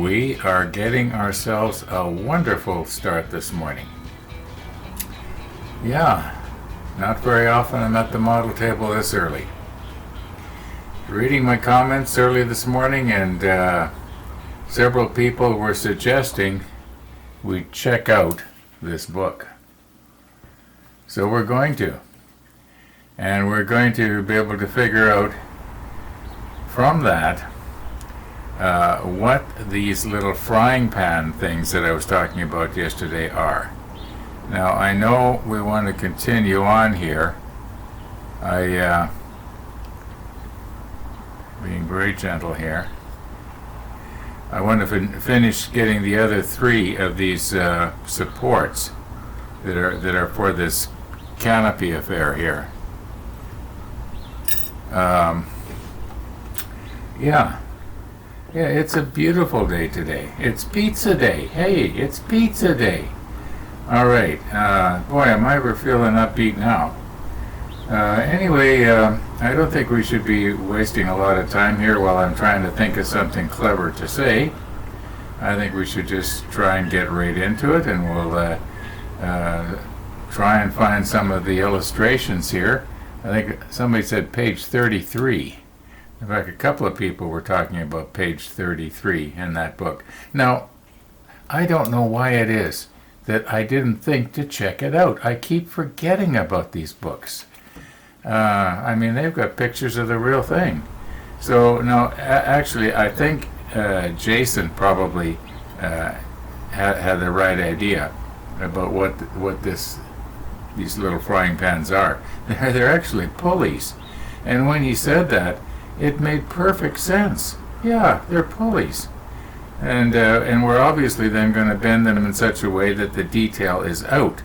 We are getting ourselves a wonderful start this morning. Yeah, not very often I'm at the model table this early. Reading my comments early this morning, and several people were suggesting we check out this book. So we're going to. And we're going to be able to figure out from that what these little frying pan things that I was talking about yesterday are. Now, I know we want to continue on here. Being very gentle here. I want to finish getting the other three of these supports that are for this canopy affair here. Yeah, it's a beautiful day today. It's pizza day. Hey, it's pizza day. All right. Boy, am I ever feeling upbeat now. Anyway, I don't think we should be wasting a lot of time here while I'm trying to think of something clever to say. I think we should just try and get right into it, and we'll try and find some of the illustrations here. I think somebody said page 33. In fact, a couple of people were talking about page 33 in that book. Now, I don't know why it is that I didn't think to check it out. I keep forgetting about these books. I mean, they've got pictures of the real thing. So, now, actually, I think Jason probably had the right idea about what these little frying pans are. They're actually pulleys. And when he said that, it made perfect sense. Yeah, they're pulleys. And we're obviously then going to bend them in such a way that the detail is out.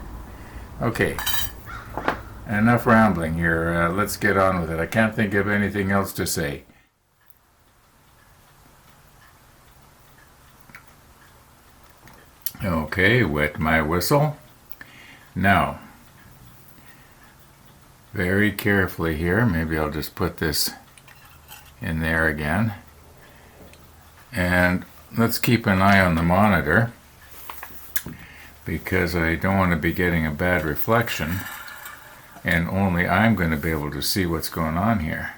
Okay. Enough rambling here. Let's get on with it. I can't think of anything else to say. Okay, wet my whistle. Now, very carefully here, maybe I'll just put this in there again. And let's keep an eye on the monitor, because I don't want to be getting a bad reflection. And only I'm going to be able to see what's going on here.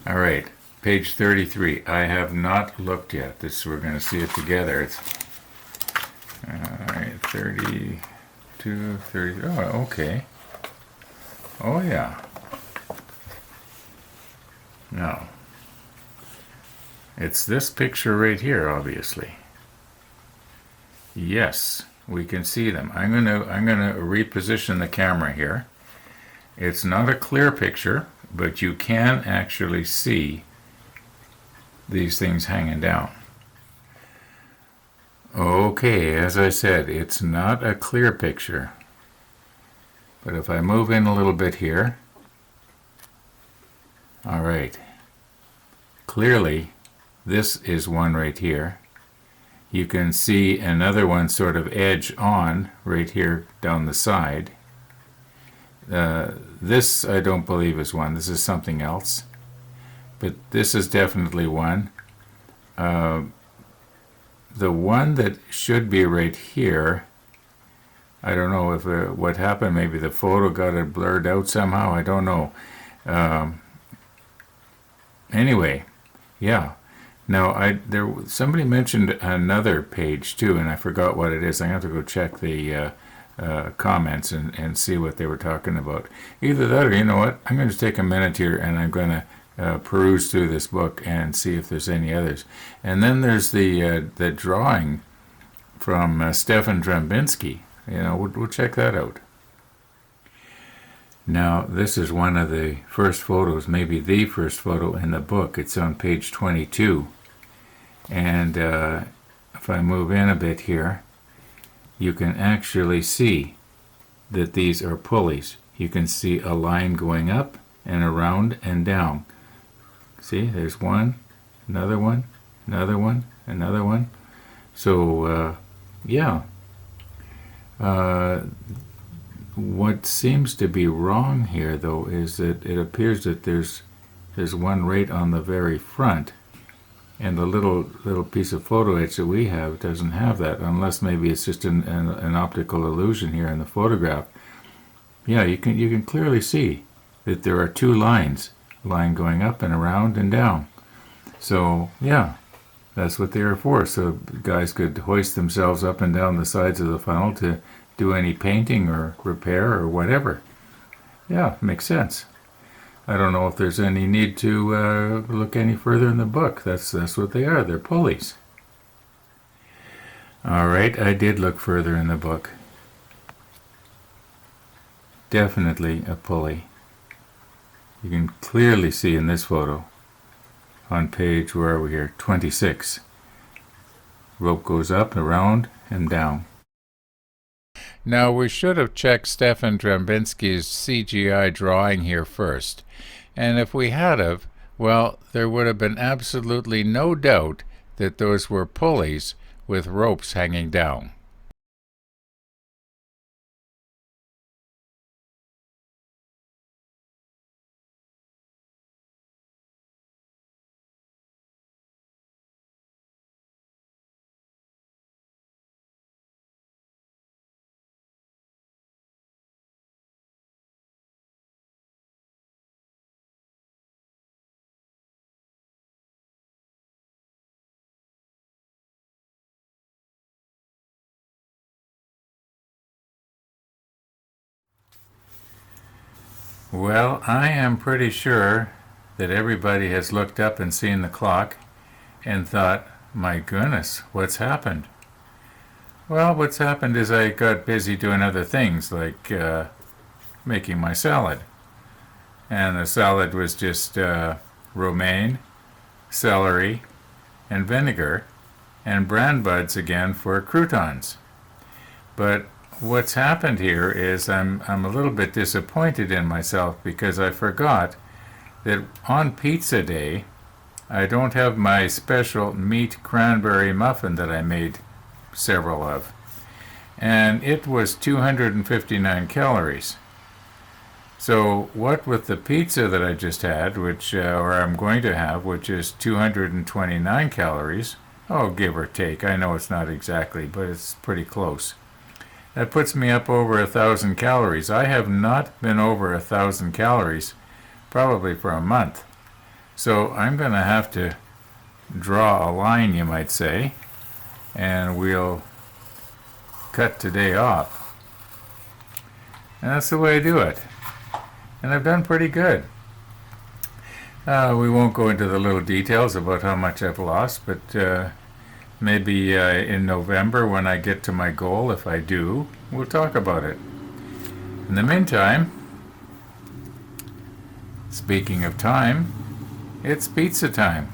All right, page 33. I have not looked yet. We're going to see it together. It's all right, 32, 30. Oh, okay. Oh, yeah. Now, it's this picture right here, obviously. Yes. We can see them. I'm gonna reposition the camera here. It's not a clear picture, but you can actually see these things hanging down. Okay, as I said, it's not a clear picture. But if I move in a little bit here, all right. Clearly, this is one right here. You can see another one sort of edge on right here down the side. This I don't believe is one. This is something else. But this is definitely one. The one that should be right here, I don't know if what happened. Maybe the photo got it blurred out somehow. I don't know. Anyway, yeah. Now, somebody mentioned another page too, and I forgot what it is. I have to go check the comments and see what they were talking about. Either that, or you know what? I'm going to take a minute here, and I'm going to peruse through this book and see if there's any others. And then there's the drawing from Stefan Drabinsky. We'll check that out. Now, this is one of the first photos, maybe the first photo in the book. It's on page 22. And if I move in a bit here, you can actually see that these are pulleys. You can see a line going up and around and down. See, there's one, another one, another one, another one. So, yeah. What seems to be wrong here, though, is that it appears that there's There's one right on the very front, and the little piece of photo etch that we have doesn't have that, unless maybe it's just an optical illusion here in the photograph. Yeah, you can clearly see that there are two lines, a line going up and around and down. So yeah, that's what they are for. So guys could hoist themselves up and down the sides of the funnel to do any painting or repair or whatever. Yeah, makes sense. I don't know if there's any need to look any further in the book. That's what they are. They're pulleys. All right, I did look further in the book. Definitely a pulley. You can clearly see in this photo on page, where are we here, 26. Rope goes up, around, and down. Now, we should have checked Stefan Drambinski's CGI drawing here first. And if we had have, well, there would have been absolutely no doubt that those were pulleys with ropes hanging down. Well, I am pretty sure that everybody has looked up and seen the clock and thought, my goodness, what's happened? Well, what's happened is I got busy doing other things, like making my salad. And the salad was just romaine, celery, and vinegar, and bran buds again for croutons. But what's happened here is I'm a little bit disappointed in myself because I forgot that on pizza day I don't have my special meat cranberry muffin that I made several of, and it was 259 calories. So what with the pizza that I just had, which or I'm going to have, which is 229 calories, oh, give or take, I know it's not exactly, but it's pretty close. That puts me up over 1,000 calories. I have not been over 1,000 calories probably for a month. So I'm going to have to draw a line, you might say, and we'll cut today off. And that's the way I do it. And I've done pretty good. We won't go into the little details about how much I've lost, but maybe in November when I get to my goal, if I do, we'll talk about it. In the meantime, speaking of time, it's pizza time.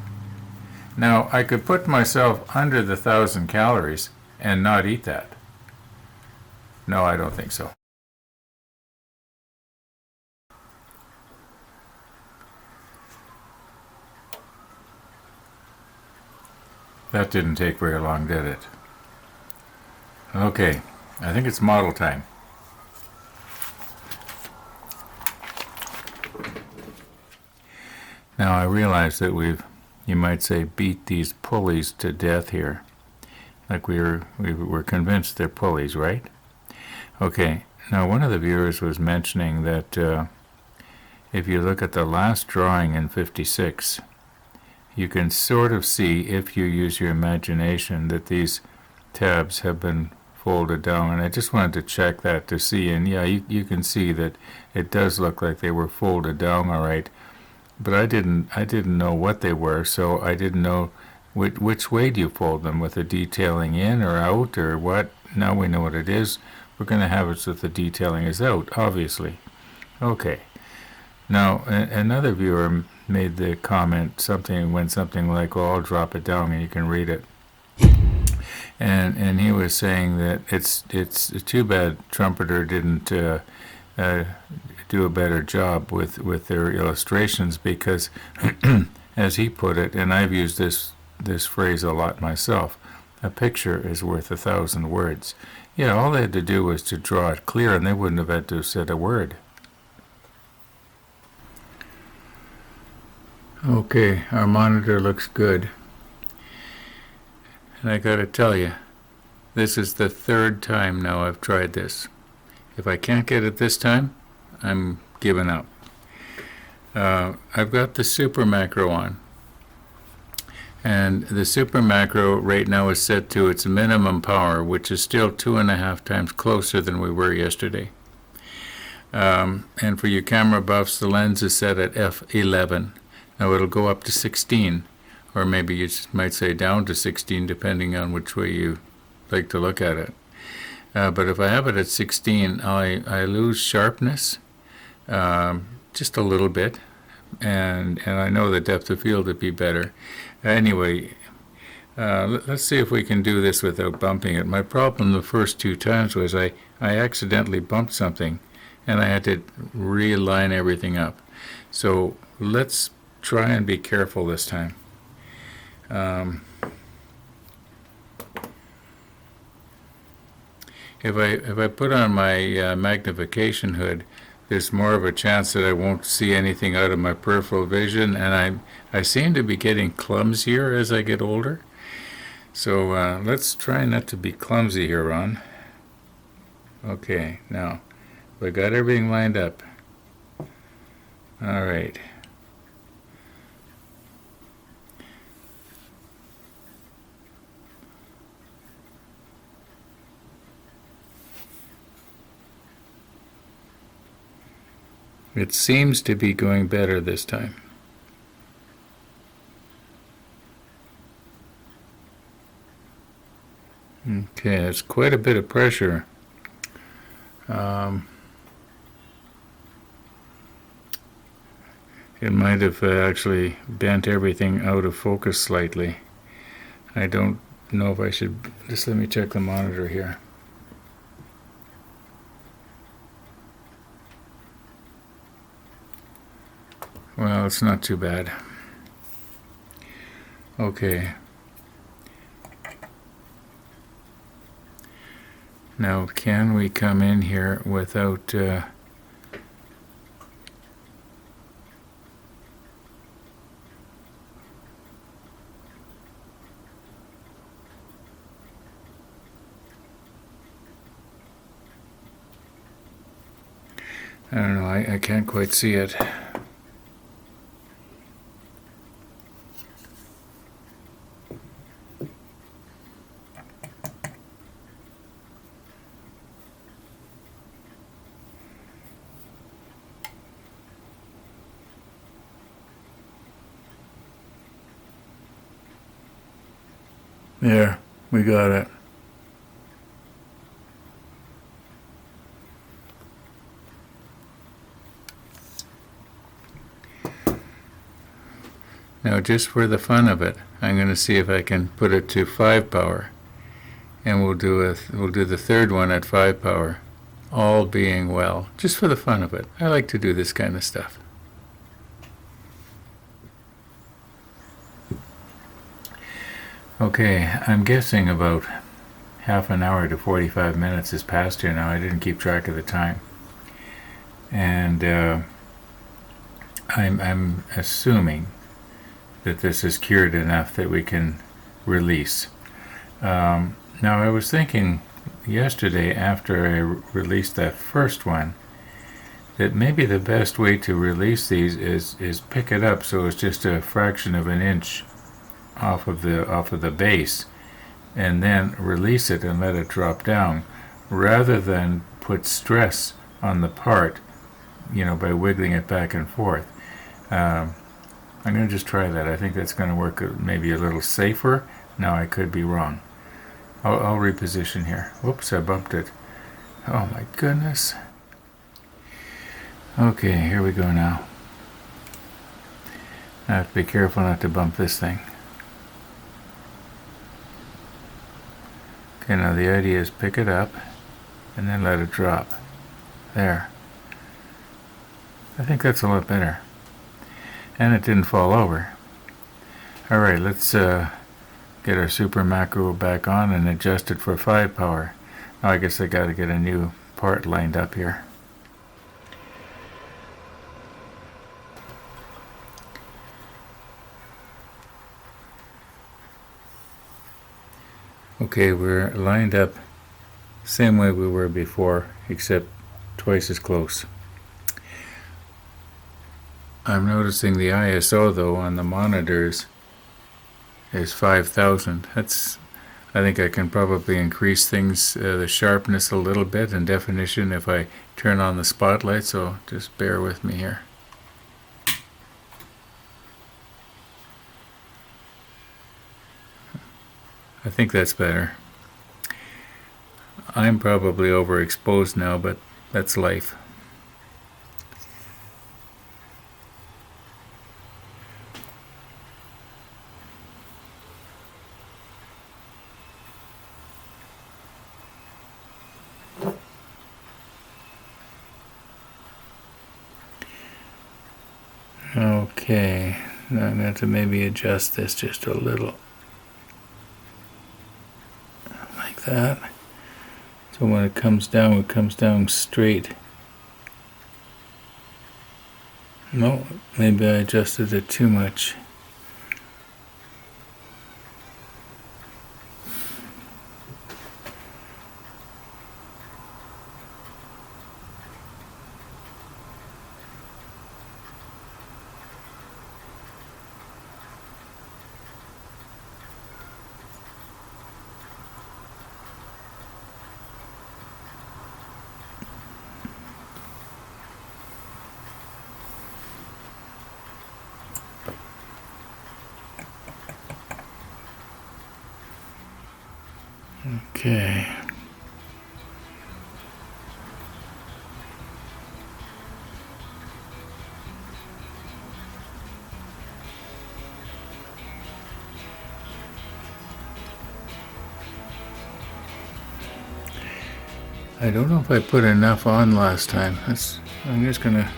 Now, I could put myself under the 1,000 calories and not eat that. No, I don't think so. That didn't take very long, did it? Okay, I think it's model time. Now I realize that we've, you might say, beat these pulleys to death here. Like we were convinced they're pulleys, right? Okay, now one of the viewers was mentioning that if you look at the last drawing in 56, you can sort of see, if you use your imagination, that these tabs have been folded down. And I just wanted to check that to see, and yeah, you can see that it does look like they were folded down all right. But I didn't know what they were, so I didn't know which way do you fold them, with the detailing in or out or what. Now we know what it is. We're going to have it so that the detailing is out, obviously. Okay. Now, another viewer made the comment, something like, well, I'll drop it down and you can read it. And he was saying that it's too bad Trumpeter didn't do a better job with their illustrations, because as he put it, and I've used this phrase a lot myself, a picture is worth 1,000 words. Yeah, all they had to do was to draw it clear, and they wouldn't have had to have said a word. Okay, our monitor looks good. And I gotta tell you, this is the third time now I've tried this. If I can't get it this time, I'm giving up. I've got the super macro on. And the super macro right now is set to its minimum power, which is still 2.5 times closer than we were yesterday. And for you camera buffs, the lens is set at f11. Now it'll go up to 16, or maybe you might say down to 16, depending on which way you like to look at it. But if I have it at 16, I lose sharpness just a little bit, and I know the depth of field would be better. Anyway, let's see if we can do this without bumping it. My problem the first 2 times was I accidentally bumped something, and I had to realign everything up. So let's try and be careful this time. If I put on my magnification hood, there's more of a chance that I won't see anything out of my peripheral vision, and I seem to be getting clumsier as I get older. So let's try not to be clumsy here, Ron. Okay, now we got everything lined up. All right. It seems to be going better this time. Okay, it's quite a bit of pressure. It might have actually bent everything out of focus slightly. I don't know if I should... Just let me check the monitor here. Well, it's not too bad. Okay. Now, can we come in here without... I don't know, I can't quite see it. There, we got it. Now, just for the fun of it, I'm going to see if I can put it to 5 power, and we'll do the third one at 5 power, all being well, just for the fun of it. I like to do this kind of stuff. Okay, I'm guessing about half an hour to 45 minutes has passed here now. I didn't keep track of the time. And I'm assuming that this is cured enough that we can release. Now, I was thinking yesterday after I released that first one that maybe the best way to release these is pick it up so it's just a fraction of an inch off of the base, and then release it and let it drop down, rather than put stress on the part, by wiggling it back and forth. I'm going to just try that. I think that's going to work maybe a little safer. Now, I could be wrong. I'll reposition here. Whoops, I bumped it. Oh my goodness. Okay, here we go now. I have to be careful not to bump this thing. Okay, now the idea is pick it up and then let it drop. There. I think that's a lot better. And it didn't fall over. Alright, let's get our super macro back on and adjust it for 5 power. Now I guess I got to get a new part lined up here. Okay, we're lined up same way we were before, except twice as close. I'm noticing the ISO though on the monitors is 5,000. I think I can probably increase things, the sharpness a little bit and definition if I turn on the spotlight, so just bear with me here. I think that's better. I'm probably overexposed now, but that's life. Okay, now I'm going to maybe adjust this just a little. Like that. So when it comes down straight. No, maybe I adjusted it too much. Okay. I don't know if I put enough on last time. I'm just gonna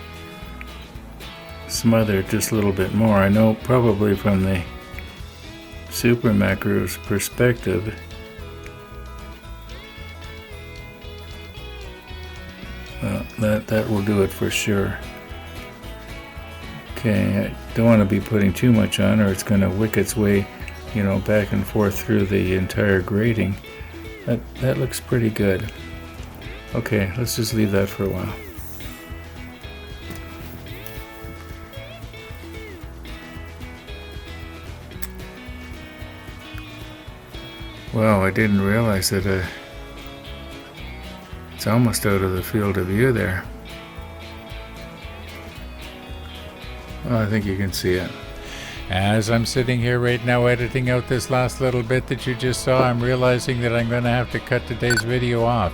smother it just a little bit more. I know probably from the Super Macro's perspective, that will do it for sure. Okay, I don't want to be putting too much on, or it's going to wick its way, back and forth through the entire grating. That looks pretty good. Okay, let's just leave that for a while. Wow, I didn't realize that it's almost out of the field of view there. Oh, I think you can see it. As I'm sitting here right now editing out this last little bit that you just saw, I'm realizing that I'm going to have to cut today's video off.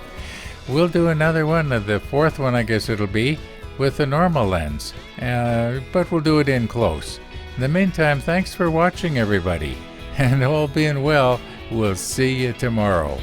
We'll do another one, the fourth one I guess it'll be, with a normal lens, but we'll do it in close. In the meantime, thanks for watching everybody, and all being well, we'll see you tomorrow.